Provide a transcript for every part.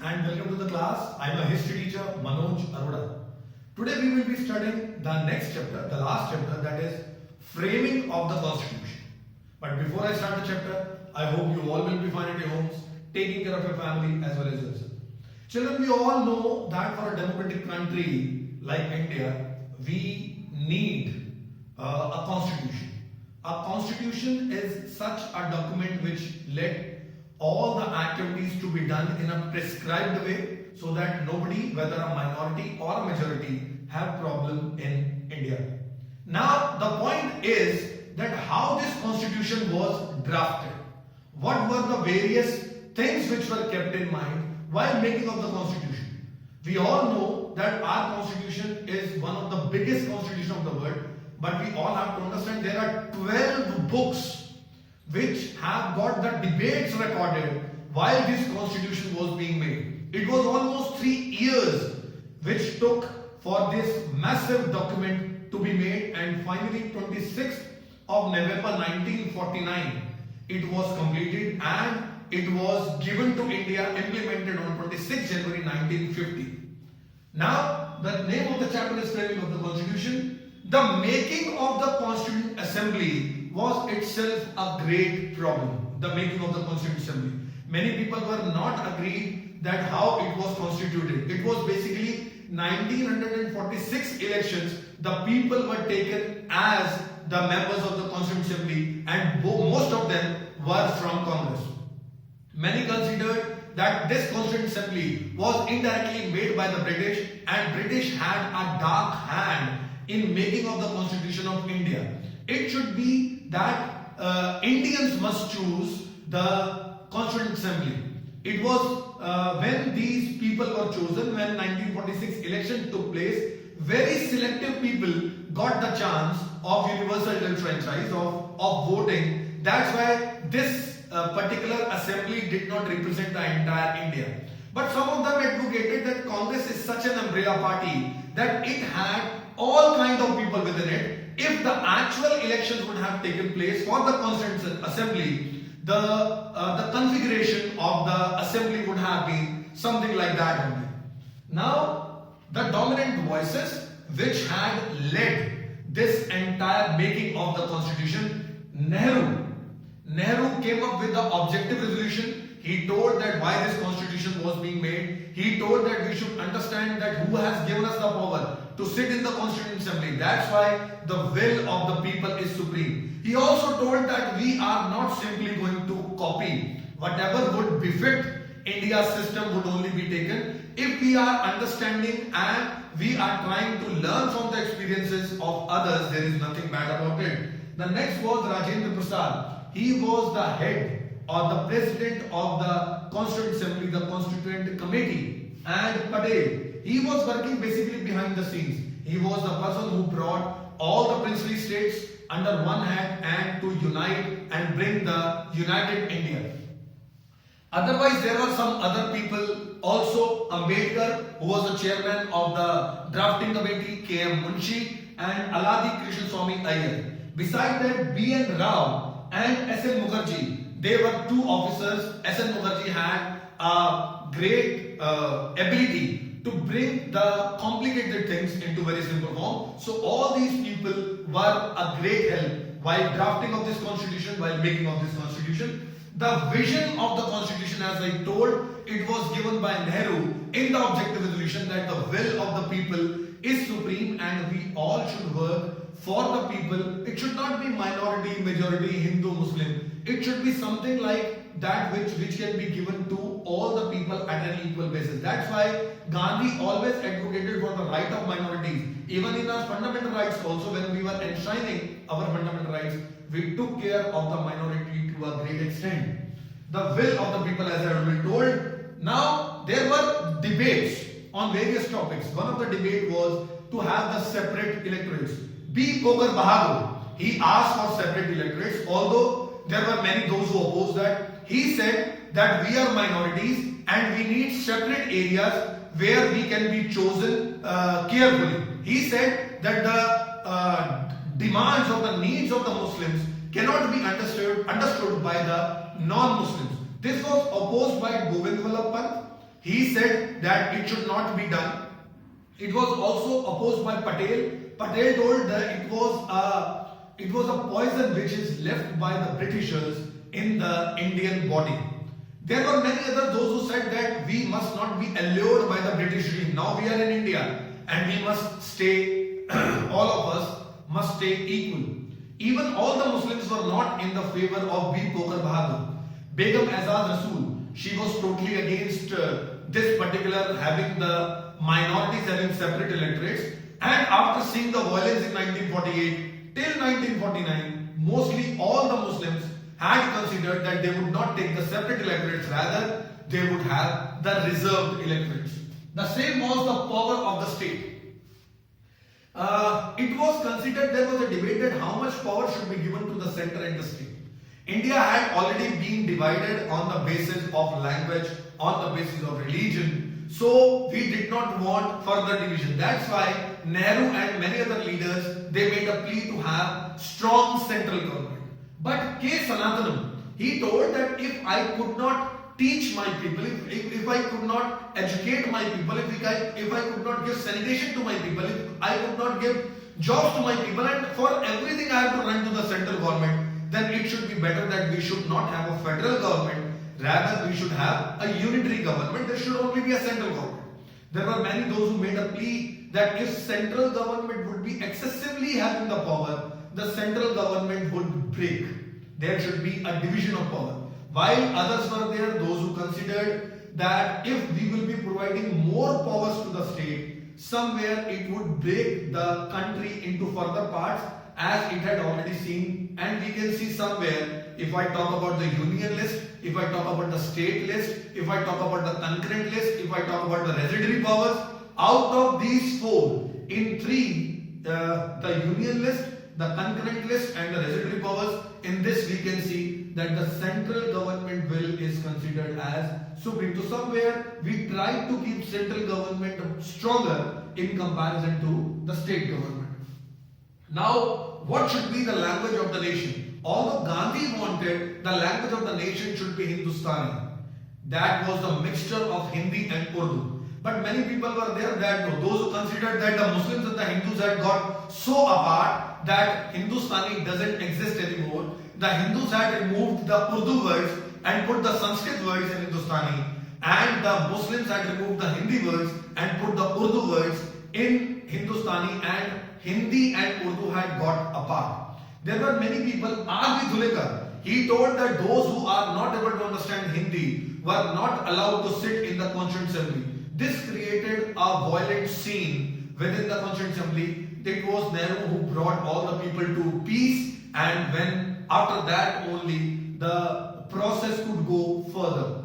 and welcome to the class. I am a history teacher Manoj Arora. Today we will be studying the next chapter, the last chapter, that is framing of the constitution. But before I start the chapter, I hope you all will be fine at your homes, taking care of your family as well as yourself. Children, we all know that for a democratic country like India, we need a constitution. A constitution is such a document which let all the activities to be done in a prescribed way so that nobody, whether a minority or a majority, have problem in India. Now the point is that how this constitution was drafted. What were the various things which were kept in mind while making of the constitution? We all know that our constitution is one of the biggest constitution of the world, but we all have to understand there are 12 books which have got the debates recorded while this constitution was being made. It was almost 3 years which took for this massive document to be made, and finally 26th of November 1949 it was completed and it was given to India, implemented on 26th January 1950. Now the name of the chapter is framing of the constitution. The making of the Constituent Assembly was itself a great problem. The making of the Constituent Assembly. Many people were not agreed that how it was constituted. It was basically 1946 elections. The people were taken as the members of the Constituent Assembly, and most of them were from Congress. Many considered that this Constituent Assembly was indirectly made by the British, and British had a dark hand in making of the Constitution of India. It should be that Indians must choose the Constituent Assembly. It was when these people were chosen, when 1946 election took place, very selective people got the chance of universal franchise, of voting. That's why this particular assembly did not represent the entire India. But some of them advocated that Congress is such an umbrella party that it had all kind of people within it. If the actual elections would have taken place for the Constituent Assembly, the configuration of the assembly would have been something like that only. Now, the dominant voices which had led this entire making of the constitution, Nehru came up with the objective resolution. He told that why this constitution was being made. He told that we should understand that who has given us the power to sit in the Constituent Assembly. That's why the will of the people is supreme. He also told that we are not simply going to copy. Whatever would befit India's system would only be taken if we are understanding and we are trying to learn from the experiences of others. There is nothing bad about it. The next was Rajendra Prasad. He was the head or the president of the Constituent Assembly, the Constituent Committee, and Patel. He was working basically behind the scenes. He was the person who brought all the princely states under one hand and to unite and bring the united India. Otherwise, there were some other people also. Ambedkar, who was the chairman of the drafting committee, K.M. Munshi, and Aladi Krishna Swami Iyer. Besides that, B.N. Rao and S.N. Mukherjee, they were two officers. S.N. Mukherjee had a great ability to bring the complicated things into very simple form. So all these people were a great help while drafting of this constitution, while making of this constitution. The vision of the constitution, as I told, it was given by Nehru in the objective resolution that the will of the people is supreme and we all should work for the people. It should not be minority, majority, Hindu, Muslim. It should be something like that which can be given to all the people at an equal basis. That's why Gandhi always advocated for the right of minorities. Even in our fundamental rights also, when we were enshrining our fundamental rights, we took care of the minority to a great extent. The will of the people, as I already told. Now, there were debates on various topics. One of the debate was to have the separate electorates. B. Kogar Bahadur, he asked for separate electorates, although there were many those who opposed that. He said that we are minorities and we need separate areas where we can be chosen carefully. He said that the demands or the needs of the Muslims cannot be understood by the non-Muslims. This was opposed by Govind Vallabh Pant. He said that it should not be done. It was also opposed by Patel. Patel told that it was a poison which is left by the Britishers in the Indian body. There were many others, those who said that we must not be allured by the British regime. Now we are in India and we must stay, all of us must stay equal. Even all the Muslims were not in the favor of Bir Pokar Bahadur. Begum Azad Rasool, she was totally against this particular having the minorities having separate electorates. And after seeing the violence in 1948 till 1949, mostly all the Muslims had considered that they would not take the separate electorates, rather they would have the reserved electorates. The same was the power of the state. It was considered, there was a debate that how much power should be given to the center and the state. India had already been divided on the basis of language, on the basis of religion. So we did not want further division. That's why Nehru and many other leaders, they made a plea to have strong central government. But K. Sanatanam, he told that if I could not teach my people, if I could not educate my people, if I could not give sanitation to my people, if I could not give jobs to my people, and for everything I have to run to the central government, then it should be better that we should not have a federal government, rather we should have a unitary government. There should only be a central government. There were many those who made a plea that if central government would be excessively having the power, the central government would break. There should be a division of power. While others were there, those who considered that if we will be providing more powers to the state, somewhere it would break the country into further parts, as it had already seen. And we can see somewhere, if I talk about the union list, if I talk about the state list, if I talk about the concurrent list, if I talk about the residuary powers, out of these four, in three, the union list, the concurrent list and the residuary powers, in this we can see that the central government will is considered as supreme. So somewhere we try to keep central government stronger in comparison to the state government. Now, what should be the language of the nation? Although Gandhi wanted the language of the nation should be Hindustani, that was the mixture of Hindi and Urdu. But many people were there that those who considered that the Muslims and the Hindus had got so apart that Hindustani doesn't exist anymore. The Hindus had removed the Urdu words and put the Sanskrit words in Hindustani, and the Muslims had removed the Hindi words and put the Urdu words in Hindustani, and Hindi and Urdu had got apart. There were many people, R.B. Dhulekar, he told that those who are not able to understand Hindi were not allowed to sit in the Constituent Assembly. This created a violent scene within the Constituent Assembly. It was Nehru who brought all the people to peace, and when after that only the process could go further.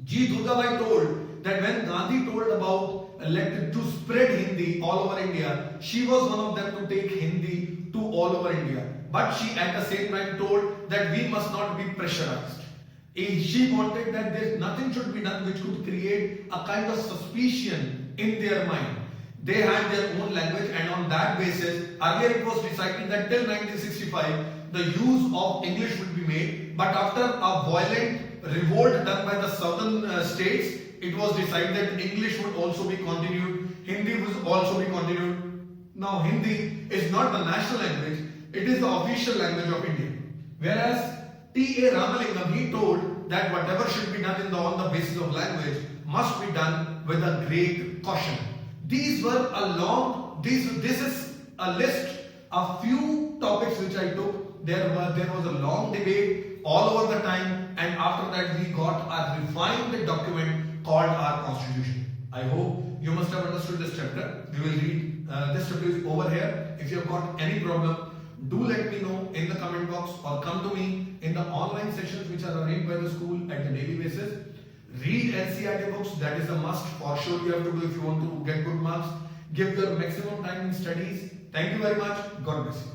G. Durgabai told that when Gandhi told about to spread Hindi all over India, she was one of them to take Hindi to all over India. But she at the same time told that we must not be pressurized. She wanted that nothing should be done which could create a kind of suspicion in their mind. They had their own language, and on that basis, earlier it was decided that till 1965 the use of English would be made. But after a violent revolt done by the southern states, it was decided that English would also be continued, Hindi would also be continued. Now Hindi is not the national language, it is the official language of India. Whereas T.A. Ramalingam, he told that whatever should be done on the basis of language must be done with a great caution. These were this is a list, a few topics which I took. There was a long debate all over the time, and after that we got a refined document called our Constitution. I hope you must have understood this chapter. We will read this chapter is over here. If you have got any problem, do let me know in the comment box or come to me in the online sessions which are arranged by the school at the daily basis. Read NCERT books, that is a must. For sure you have to do if you want to get good marks. Give your maximum time in studies. Thank you very much. God bless you.